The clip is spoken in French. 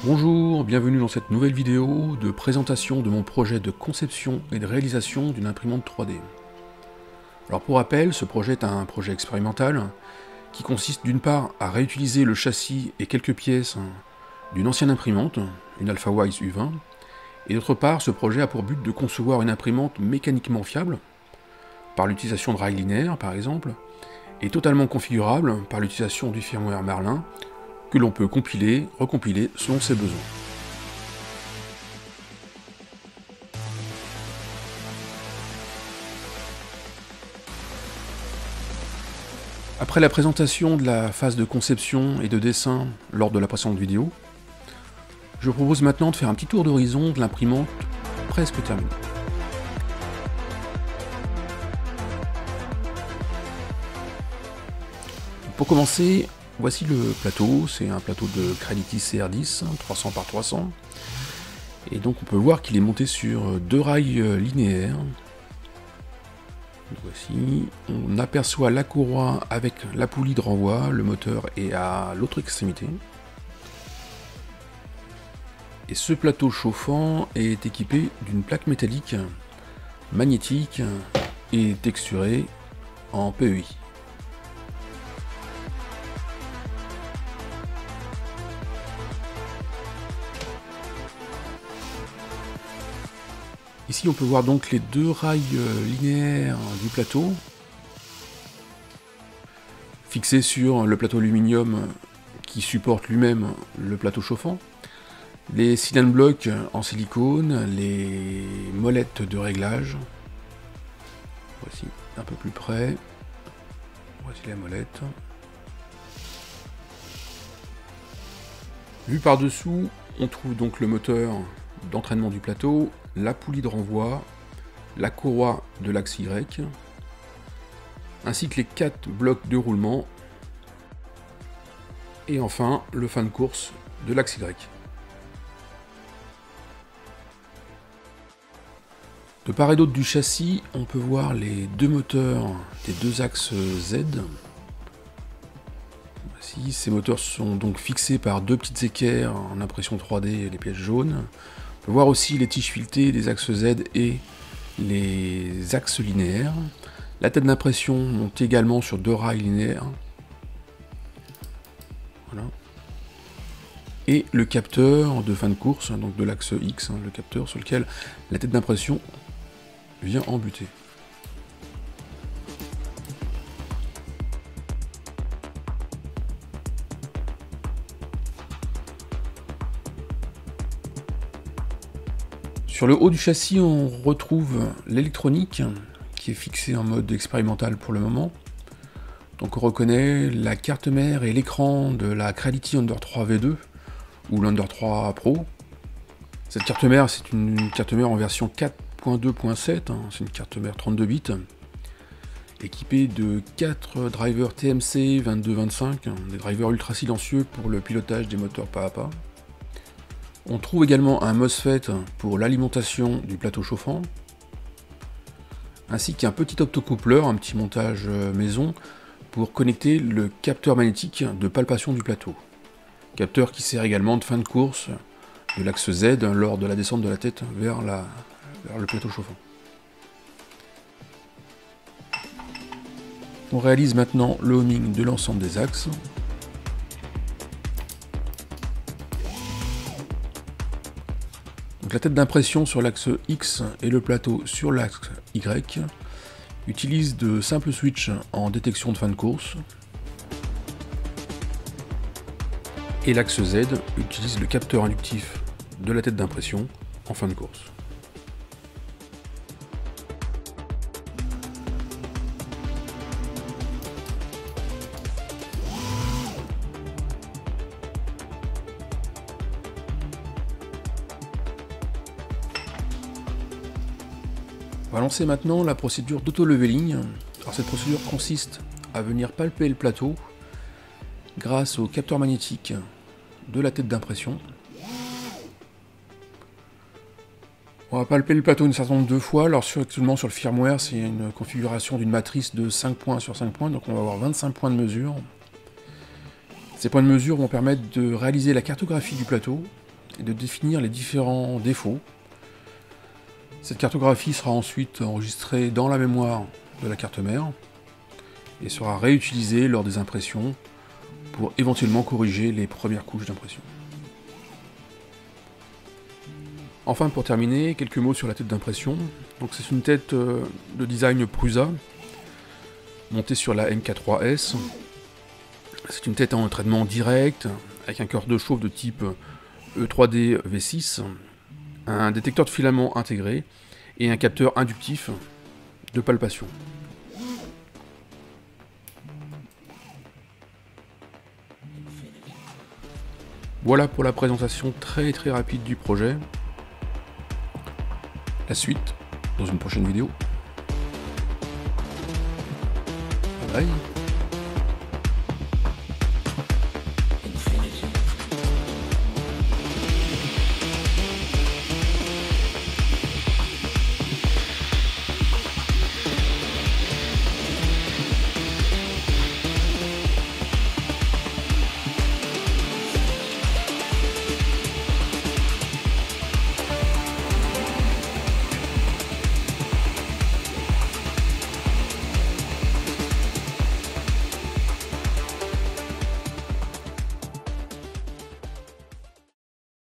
Bonjour, bienvenue dans cette nouvelle vidéo de présentation de mon projet de conception et de réalisation d'une imprimante 3D. Alors pour rappel, ce projet est un projet expérimental qui consiste d'une part à réutiliser le châssis et quelques pièces d'une ancienne imprimante, une AlphaWise U20, et d'autre part, ce projet a pour but de concevoir une imprimante mécaniquement fiable, par l'utilisation de rails linéaires par exemple, et totalement configurable par l'utilisation du firmware Merlin, que l'on peut compiler, recompiler selon ses besoins. Après la présentation de la phase de conception et de dessin lors de la précédente vidéo, je vous propose maintenant de faire un petit tour d'horizon de l'imprimante presque terminée. Pour commencer, voici le plateau, c'est un plateau de Creality CR10, 300 par 300, et donc on peut voir qu'il est monté sur deux rails linéaires. Voici, on aperçoit la courroie avec la poulie de renvoi, le moteur est à l'autre extrémité. Et ce plateau chauffant est équipé d'une plaque métallique magnétique et texturée en PEI. Ici on peut voir donc les deux rails linéaires du plateau, fixés sur le plateau aluminium qui supporte lui-même le plateau chauffant, les cylinder blocks en silicone, les molettes de réglage, voici un peu plus près, voici la molette. Vu par dessous, on trouve donc le moteur d'entraînement du plateau, la poulie de renvoi, la courroie de l'axe Y, ainsi que les 4 blocs de roulement, et enfin le fin de course de l'axe Y. De part et d'autre du châssis, on peut voir les deux moteurs des deux axes Z. Voici, ces moteurs sont donc fixés par deux petites équerres en impression 3D, les pièces jaunes. On peut voir aussi les tiges filetées des axes Z et les axes linéaires. La tête d'impression monte également sur deux rails linéaires. Voilà. Et le capteur de fin de course, donc de l'axe X, le capteur sur lequel la tête d'impression vient en butée. Sur le haut du châssis, on retrouve l'électronique qui est fixée en mode expérimental pour le moment. Donc on reconnaît la carte mère et l'écran de la Creality Under 3 V2 ou l'Under 3 Pro. Cette carte mère, c'est une carte mère en version 4.2.7, c'est une carte mère 32 bits, équipée de 4 drivers TMC 2225, des drivers ultra silencieux pour le pilotage des moteurs pas à pas. On trouve également un MOSFET pour l'alimentation du plateau chauffant, ainsi qu'un petit optocoupleur, un petit montage maison, pour connecter le capteur magnétique de palpation du plateau. Capteur qui sert également de fin de course de l'axe Z lors de la descente de la tête vers le plateau chauffant. On réalise maintenant le homing de l'ensemble des axes. Donc la tête d'impression sur l'axe X et le plateau sur l'axe Y utilisent de simples switches en détection de fin de course. Et l'axe Z utilise le capteur inductif de la tête d'impression en fin de course. On va lancer maintenant la procédure d'auto-leveling. Alors cette procédure consiste à venir palper le plateau grâce au capteur magnétique de la tête d'impression. On va palper le plateau une certain nombre de fois. Alors actuellement sur le firmware, c'est une configuration d'une matrice de 5 points sur 5 points, donc on va avoir 25 points de mesure. Ces points de mesure vont permettre de réaliser la cartographie du plateau et de définir les différents défauts. Cette cartographie sera ensuite enregistrée dans la mémoire de la carte mère et sera réutilisée lors des impressions pour éventuellement corriger les premières couches d'impression. Enfin, pour terminer, quelques mots sur la tête d'impression. Donc c'est une tête de design Prusa, montée sur la MK3S. C'est une tête en entraînement direct, avec un cœur de chauffe de type E3D V6, un détecteur de filament intégré et un capteur inductif de palpation. Voilà pour la présentation très rapide du projet. La suite dans une prochaine vidéo. Bye bye.